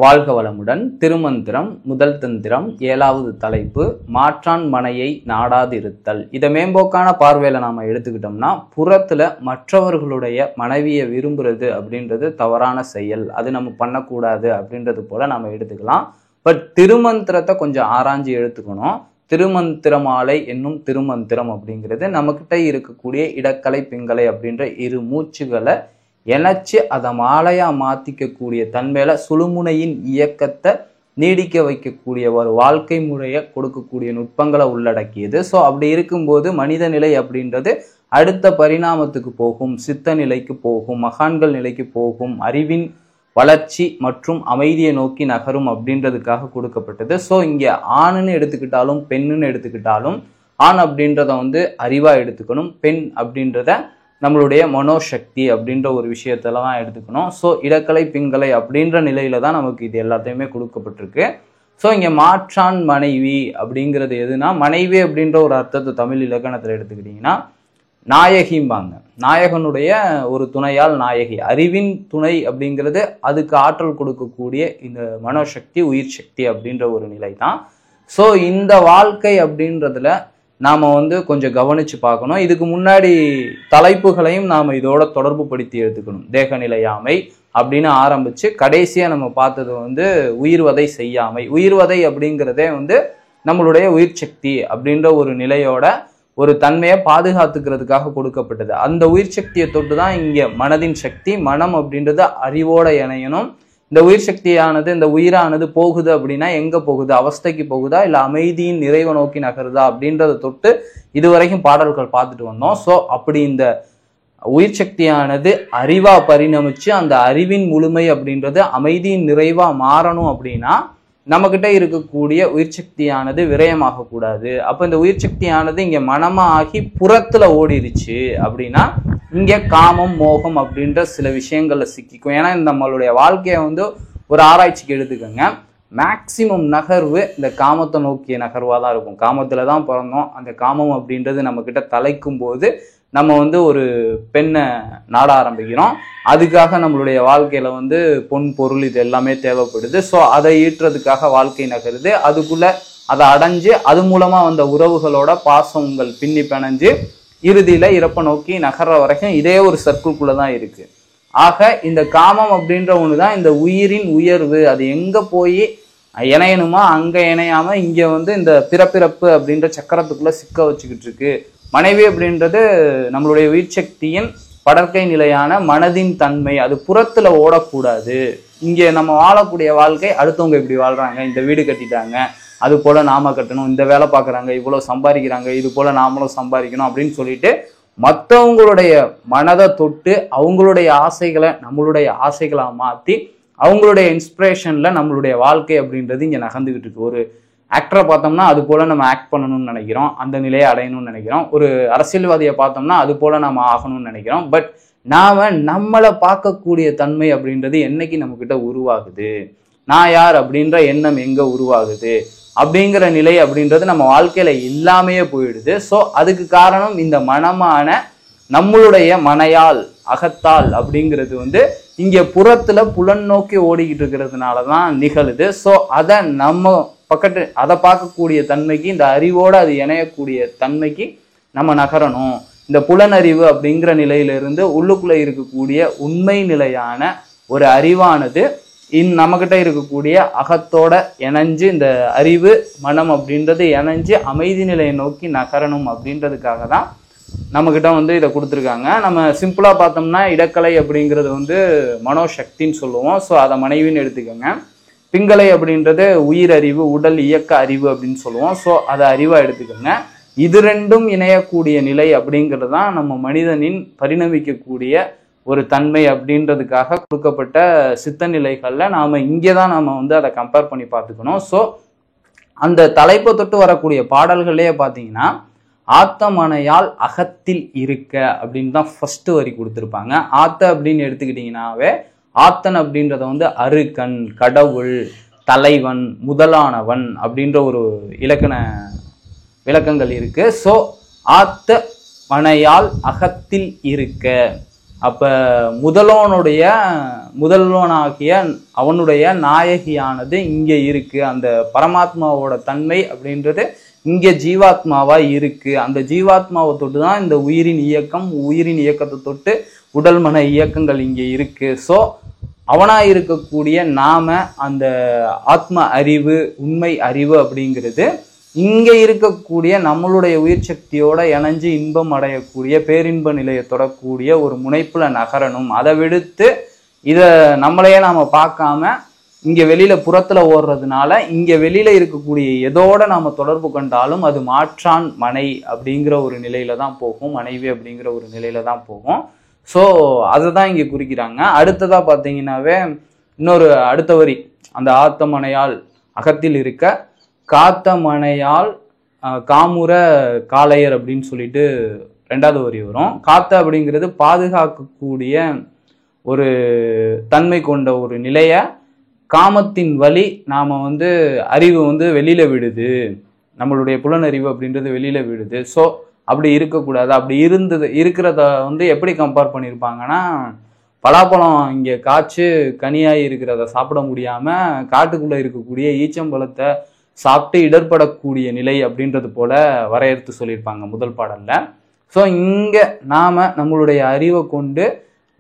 வாழ்க வளமுடன். திருமந்திரம் முதல் தந்திரம் 7வது தலைப்பு மாற்றான் மனையை நாடாதிருத்தல். இதை மேம்போக்கான பார்வையில நாம எடுத்துக்கிட்டோம்னா, புறத்துல மற்றவர்களுடைய மனைவியை விரும்புறது அப்படின்றது தவறான செயல், அது நம்ம பண்ணக்கூடாது அப்படின்றது போல நாம எடுத்துக்கலாம். பட் திருமந்திரத்தை கொஞ்சம் ஆராய்ஞ்சு எடுத்துக்கணும். திருமந்திரமாலை என்னும் திருமந்திரம் அப்படிங்கிறது நம்மகிட்ட இருக்கக்கூடிய இடக்கலை பிங்கலை அப்படின்ற இரு மூச்சுகளை இணைச்சு அதை மாலையா மாத்திக்கக்கூடிய தன்மையில சுழுமுனையின் இயக்கத்தை நீடிக்க வைக்கக்கூடிய ஒரு வாழ்க்கை முறையை கொடுக்கக்கூடிய நுட்பங்களை உள்ளடக்கியது. ஸோ அப்படி இருக்கும்போது மனித நிலை அப்படின்றது அடுத்த பரிணாமத்துக்கு போகும், சித்த நிலைக்கு போகும், மகான்கள் நிலைக்கு போகும், அறிவின் வளர்ச்சி மற்றும் அமைதியை நோக்கி நகரும் அப்படின்றதுக்காக கொடுக்கப்பட்டது. ஸோ இங்கே ஆணுன்னு எடுத்துக்கிட்டாலும் பெண்ணுன்னு எடுத்துக்கிட்டாலும், ஆண் அப்படின்றத அறிவா எடுத்துக்கணும், பெண் அப்படின்றத நம்மளுடைய மனோசக்தி அப்படின்ற ஒரு விஷயத்துல தான் எடுத்துக்கணும். ஸோ இடக்கலை பிங்கலை அப்படின்ற நிலையில தான் நமக்கு இது எல்லாத்தையுமே கொடுக்கப்பட்டிருக்கு. ஸோ இங்கே மாற்றான் மனைவி அப்படிங்கிறது எதுனா, மனைவி அப்படின்ற ஒரு அர்த்தத்தை தமிழ் இலக்கணத்தில் எடுத்துக்கிட்டிங்கன்னா நாயகிம்பாங்க. நாயகனுடைய ஒரு துணையால் நாயகி. அறிவின் துணை அப்படிங்கிறது அதுக்கு ஆற்றல் கொடுக்கக்கூடிய இந்த மனோசக்தி, உயிர் சக்தி அப்படின்ற ஒரு நிலை தான். ஸோ இந்த வாழ்க்கை அப்படின்றதுல நாம கொஞ்சம் கவனிச்சு பார்க்கணும். இதுக்கு முன்னாடி தலைப்புகளையும் நாம இதோட தொடர்பு படுத்தி எடுத்துக்கணும். தேகநிலையாமை அப்படின்னு ஆரம்பிச்சு கடைசியா நம்ம பார்த்தது உயிர்வதை செய்யாமை. உயிர்வதை அப்படிங்கிறதே நம்மளுடைய உயிர் சக்தி அப்படின்ற ஒரு நிலையோட ஒரு தன்மையை பாதுகாத்துக்கிறதுக்காக கொடுக்கப்பட்டது. அந்த உயிர் சக்தியை தொட்டு தான் இங்க மனதின் சக்தி. மனம் அப்படின்றது அறிவோட இணையணும். இந்த உயிர் சக்தியானது, இந்த உயிரானது போகுது அப்படின்னா எங்க போகுது? அவஸ்தைக்கு போகுதா, இல்ல அமைதியின் நிறைவை நோக்கி நகருதா அப்படின்றத தொட்டு இதுவரைக்கும் பாடல்கள் பார்த்துட்டு வந்தோம். ஸோ அப்படி இந்த உயிர் சக்தியானது அறிவா பரிணமிச்சு அந்த அறிவின் முழுமை அப்படின்றது அமைதியின் நிறைவா மாறணும் அப்படின்னா நம்ம கிட்ட இருக்கக்கூடிய உயிர் சக்தியானது விரயமாக கூடாது. அப்ப இந்த உயிர் சக்தியானது இங்க மனமா ஆகி புறத்துல ஓடிடுச்சு அப்படின்னா இங்க காமம், மோகம் அப்படின்ற சில விஷயங்கள்ல சிக்கிக்கும். ஏன்னா நம்மளுடைய வாழ்க்கைய ஒரு ஆராய்ச்சிக்கு எடுத்துக்கோங்க. மேக்சிமம் நகர்வு இந்த காமத்தை நோக்கிய நகர்வா தான் இருக்கும். காமத்துல தான் பிறந்தோம். அந்த காமம் அப்படின்றது நம்ம கிட்ட தலைக்கும் போது நம்ம ஒரு பெண்ணை நாட ஆரம்பிக்கிறோம். அதுக்காக நம்மளுடைய வாழ்க்கையில பொன், பொருள் இது எல்லாமே தேவைப்படுது. ஸோ அதை ஈட்டுறதுக்காக வாழ்க்கை நகருது. அதுக்குள்ள அதை அடைஞ்சு அது மூலமா வந்த உறவுகளோட பாசங்கள் பின்னி பிணைஞ்சு இறுதியில இறப்ப நோக்கி நகர்ற வரைக்கும் இதே ஒரு சர்க்கிள்குள்ளதான் இருக்கு. ஆக இந்த காமம் அப்படின்ற ஒண்ணுதான் இந்த உயிரின் உயர்வு. அது எங்க போய் இணையணுமா அங்க இணையாம இங்க இந்த பிறப்பிறப்பு அப்படின்ற சக்கரத்துக்குள்ள சிக்க வச்சுக்கிட்டு இருக்கு. மனைவி அப்படின்றது நம்மளுடைய உயிர் சக்தியின் படற்கை நிலையான மனதின் தன்மை. அது புறத்துல ஓடக்கூடாது. இங்க நம்ம வாழக்கூடிய வாழ்க்கை அடுத்தவங்க இப்படி வாழ்றாங்க, இந்த வீடு கட்டிட்டாங்க, அது போல நாம கட்டணும், இந்த வேலை பார்க்குறாங்க, இவ்வளவு சம்பாதிக்கிறாங்க, இது போல நாமளும் சம்பாதிக்கணும் அப்படின்னு சொல்லிட்டு மற்றவங்களுடைய மனதை தொட்டு அவங்களுடைய ஆசைகளை நம்மளுடைய ஆசைகளா மாற்றி அவங்களுடைய இன்ஸ்பிரேஷன்ல நம்மளுடைய வாழ்க்கை அப்படின்றது இங்க நகர்ந்துகிட்டு இருக்கு. ஒரு ஆக்டரை பார்த்தோம்னா அது போல நம்ம ஆக்ட் பண்ணணும்னு நினைக்கிறோம், அந்த நிலையை அடையணும்னு நினைக்கிறோம். ஒரு அரசியல்வாதியை பார்த்தோம்னா அது போல நம்ம ஆகணும்னு நினைக்கிறோம். பட் நாம நம்மளை பார்க்கக்கூடிய தன்மை அப்படின்றது என்னைக்கு நம்ம கிட்ட உருவாகுது, நான் யார் அப்படின்ற எண்ணம் எங்க உருவாகுது அப்படிங்கிற நிலை அப்படின்றது நம்ம வாழ்க்கையில இல்லாமையே போயிடுது. ஸோ அதுக்கு காரணம் இந்த மனமான நம்மளுடைய மனையால், அகத்தால் அப்படிங்கிறது இங்க புறத்துல புலன் நோக்கி ஓடிக்கிட்டு இருக்கிறதுனாலதான் நிகழுது. ஸோ அதை நம்ம அதை பார்க்கக்கூடிய தன்மைக்கு, இந்த அறிவோட அது இணையக்கூடிய தன்மைக்கு நம்ம நகரணும். இந்த புலனறிவு அப்படிங்கிற நிலையிலிருந்து உள்ளுக்குள்ள இருக்கக்கூடிய உண்மை நிலையான ஒரு அறிவானது நம்மகிட்ட இருக்கக்கூடிய அகத்தோட இணைஞ்சு இந்த அறிவு மனம் அப்படின்றது இணைஞ்சு அமைதி நிலையை நோக்கி நகரணும் அப்படின்றதுக்காக தான் நம்மகிட்ட இதை கொடுத்துருக்காங்க. நம்ம சிம்பிளா பார்த்தோம்னா இடக்கலை அப்படிங்கிறது மனோசக்தின்னு சொல்லுவோம். ஸோ அதை மனைவின்னு எடுத்துக்கோங்க. பிங்கலை அப்படின்றது உயிர் அறிவு, உடல் இயக்க அறிவு அப்படின்னு சொல்லுவோம். ஸோ அதை அறிவா எடுத்துக்கோங்க. இது ரெண்டும் இணையக்கூடிய நிலை அப்படிங்கிறது தான் நம்ம மனிதனின் பரிணமிக்கக்கூடிய ஒரு தன்மை அப்படின்றதுக்காக கொடுக்கப்பட்ட சித்த நிலைகள்ல நாம இங்கேதான் நாம அதை கம்பேர் பண்ணி பார்த்துக்கணும். ஸோ அந்த தலைப்பை தொட்டு வரக்கூடிய பாடல்களே பார்த்தீங்கன்னா ஆத்தமனையால் அகத்தில் இருக்க அப்படின்னு தான் ஃபர்ஸ்ட் வரி கொடுத்துருப்பாங்க. ஆத்த அப்படின்னு எடுத்துக்கிட்டீங்கன்னாவே ஆத்தன் அப்படின்றத அருக்கன், கடவுள், தலைவன், முதலானவன் அப்படின்ற ஒரு இலக்கண விளக்கங்கள் இருக்கு. ஸோ ஆத்த மனையால் அகத்தில் இருக்க அப்ப முதல்வனாகிய அவனுடைய நாயகியானது இங்க இருக்கு. அந்த பரமாத்மாவோட தன்மை அப்படின்றது இங்க ஜீவாத்மாவா இருக்கு. அந்த ஜீவாத்மாவை தொட்டு தான் இந்த உயிரின் இயக்கத்தை தொட்டு உடல் மன இயக்கங்கள் இங்க இருக்கு. ஸோ அவனா இருக்கக்கூடிய நாம அந்த ஆத்ம அறிவு, உண்மை அறிவு அப்படிங்கிறது இங்க இருக்கக்கூடிய நம்மளுடைய உயிர் சக்தியோட இணைஞ்சு இன்பம் அடையக்கூடிய பேரின்ப நிலையை தொடக்கூடிய ஒரு முனைப்புல நகரணும். அதை விடுத்து இதை நம்மளையே நாம பார்க்காம இங்க வெளியில புறத்துல ஓடுறதுனால இங்க வெளியில இருக்கக்கூடிய எதோட நாம தொடர்பு கொண்டாலும் அது மாற்றான் மனை அப்படிங்கிற ஒரு நிலையில தான் போகும், மனைவி அப்படிங்கிற ஒரு நிலையில தான் போகும். ஸோ அதுதான் இங்க குறிக்கிறாங்க. அடுத்ததா பார்த்தீங்கன்னாவே இன்னொரு அடுத்த வரி, அந்த ஆத்த மனையால் அகத்தில் இருக்க காத்த மனையால் காமுற காளையர் அப்படின்னு சொல்லிட்டு 2வது வரி வரும். காத்த அப்படிங்கிறது பாதுகாக்கக்கூடிய ஒரு தன்மை கொண்ட ஒரு நிலைய காமத்தின் வழி நாம அறிவு வெளியில விடுது, நம்மளுடைய புலனறிவு அப்படின்றது வெளியில விடுது. ஸோ அப்படி இருக்கக்கூடாது. அப்படி இருக்கிறத எப்படி கம்பேர் பண்ணியிருப்பாங்கன்னா, பலாப்பழம் இங்கே காய்ச்சி கனியாகி இருக்கிறத சாப்பிட முடியாம காட்டுக்குள்ள இருக்கக்கூடிய ஈச்சம்பழத்தை சாப்பிட்டு இடர்படக்கூடிய நிலை அப்படின்றது போல வரையறுத்து சொல்லியிருப்பாங்க முதல் பாடல்ல. ஸோ இங்க நாம நம்மளுடைய அறிவை கொண்டு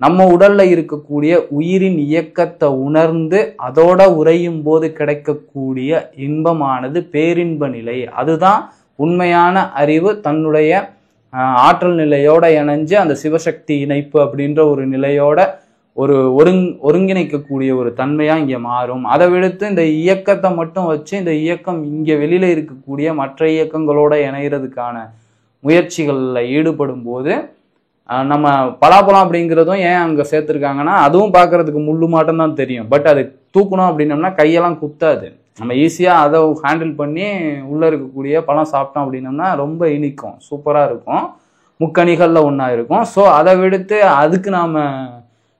நம்ம உடல்ல இருக்கக்கூடிய உயிரின் இயக்கத்தை உணர்ந்து அதோட உறையும் போது கிடைக்கக்கூடிய இன்பமானது பேரின்ப நிலை. அதுதான் உண்மையான அறிவு. தன்னுடைய ஆற்றல் நிலையோட இணைஞ்சு அந்த சிவசக்தி இணைப்பு அப்படின்ற ஒரு நிலையோட ஒரு ஒருங்கிணைக்கக்கூடிய ஒரு தன்மையா இங்க மாறும். அதை விடுத்து இந்த இயக்கத்தை மட்டும் வச்சு இந்த இயக்கம் இங்க வெளியில இருக்கக்கூடிய மற்ற இயக்கங்களோட இணைகிறதுக்கான முயற்சிகள்ல ஈடுபடும் போது நம்ம பலாப்பழம் அப்படிங்கிறதும் ஏன் அங்க சேர்த்துருக்காங்கன்னா, அதுவும் பார்க்கறதுக்கு முள்ளு மாட்டம் தான் தெரியும். பட் அது தூக்கணும் அப்படின்னம்னா கையெல்லாம் குத்தாது. நம்ம ஈஸியா அதை ஹேண்டில் பண்ணி உள்ள இருக்கக்கூடிய பழம் சாப்பிட்டோம் அப்படின்னம்னா ரொம்ப இனிக்கும், சூப்பரா இருக்கும், முக்கணிகள்ல ஒன்றா இருக்கும். ஸோ அதை விடுத்து அதுக்கு நாம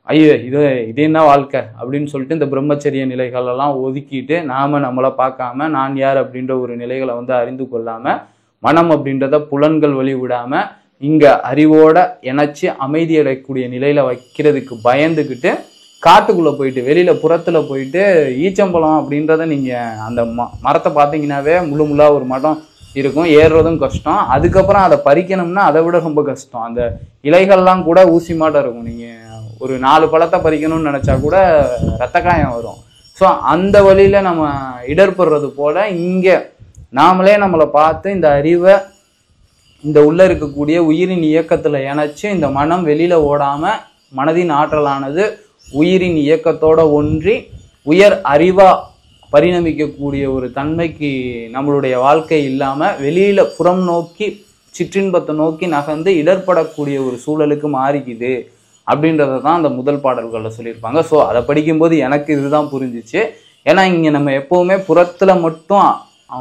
ஐயோ இது என்ன வாழ்க்கை அப்படின்னு சொல்லிட்டு இந்த பிரம்மச்சரிய நிலைகளெல்லாம் ஒதுக்கிட்டு நாம நம்மளை பார்க்காம நான் யார் அப்படின்ற ஒரு நிலைகளை அறிந்து கொள்ளாம மனம் அப்படின்றத புலன்கள் வழி விடாம இங்க அறிவோட இணைச்சு அமைதி அடையக்கூடிய நிலையில வைக்கிறதுக்கு பயந்துக்கிட்டு காட்டுக்குள்ள போயிட்டு வெளியில புறத்துல போயிட்டு ஈச்சம்பழம் அப்படின்றத நீங்க அந்த மரத்தை பார்த்தீங்கன்னாவே முள்ளா ஒரு மரம் இருக்கும், ஏறுறதும் கஷ்டம். அதுக்கப்புறம் அதை பறிக்கணும்னா அதை விட ரொம்ப கஷ்டம். அந்த இலைகள்லாம் கூட ஊசி மாட்டம் இருக்கும். நீங்க ஒரு 4 பழத்தை பறிக்கணும்னு நினைச்சா கூட ரத்த காயம் வரும். ஸோ அந்த வழியில நம்ம இடர்படுறது போல இங்க நாமளே நம்மளை பார்த்து இந்த அறிவை இந்த உள்ள இருக்கக்கூடிய உயிரின் இயக்கத்துல இணைச்சு இந்த மனம் வெளியில ஓடாம மனதின் ஆற்றலானது உயிரின் இயக்கத்தோட ஒன்றி உயர் அறிவா பரிணமிக்கக்கூடிய ஒரு தன்மைக்கு நம்மளுடைய வாழ்க்கை இல்லாம வெளியில புறம் நோக்கி சிற்றின்பத்தை நோக்கி நகர்ந்து இடர்படக்கூடிய ஒரு சூழலுக்கு மாறிக்குது அப்படின்றத தான் அந்த முதல் பாடல்களில் சொல்லியிருப்பாங்க. ஸோ அதை படிக்கும்போது எனக்கு இதுதான் புரிஞ்சிச்சு. ஏன்னா இங்க நம்ம எப்பவுமே புறத்துல மட்டும்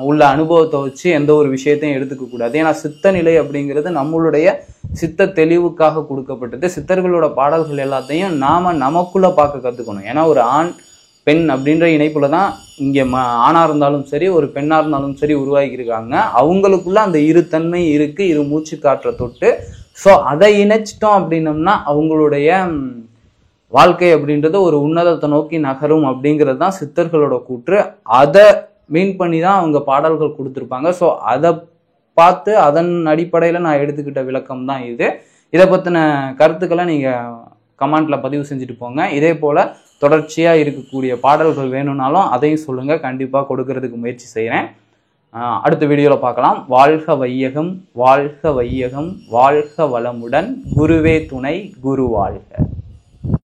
உள்ள அனுபவத்தை வச்சு எந்த ஒரு விஷயத்தையும் எடுத்துக்க கூடாது. ஏன்னா சித்த நிலை அப்படிங்கிறது நம்மளுடைய சித்த தெளிவுக்காக கொடுக்கப்பட்டது. சித்தர்களோட பாடல்கள் எல்லாத்தையும் நாம நமக்குள்ள பார்க்க கத்துக்கணும். ஏன்னா ஒரு ஆண் பெண் அப்படின்ற இணைப்புல தான் இங்க ஆணா இருந்தாலும் சரி ஒரு பெண்ணா இருந்தாலும் சரி உருவாக்கியிருக்காங்க. அவங்களுக்குள்ள அந்த இரு தன்மை இருக்கு, இரு மூச்சு காற்றை தொட்டு. ஸோ அதை இணைச்சிட்டோம் அப்படின்னம்னா அவங்களுடைய வாழ்க்கை அப்படின்றது ஒரு உன்னதத்தை நோக்கி நகரும் அப்படிங்கிறது தான் சித்தர்களோட கூற்று. அதை மீன் பண்ணி தான் அவங்க பாடல்கள் கொடுத்துருப்பாங்க. ஸோ அதை பார்த்து அதன் அடிப்படையில் நான் எடுத்துக்கிட்ட விளக்கம் தான் இது. இதை பற்றின கருத்துக்களை நீங்கள் கமெண்ட்டில் பதிவு செஞ்சுட்டு போங்க. இதே போல் தொடர்ச்சியாக இருக்கக்கூடிய பாடல்கள் வேணும்னாலும் அதையும் சொல்லுங்கள், கண்டிப்பாக கொடுக்கறதுக்கு முயற்சி செய்கிறேன். அடுத்த வீடியோவில் பார்க்கலாம். வாழ்க வையகம், வாழ்க வையகம், வாழ்க வளமுடன், குருவே துணை, குரு வாழ்க.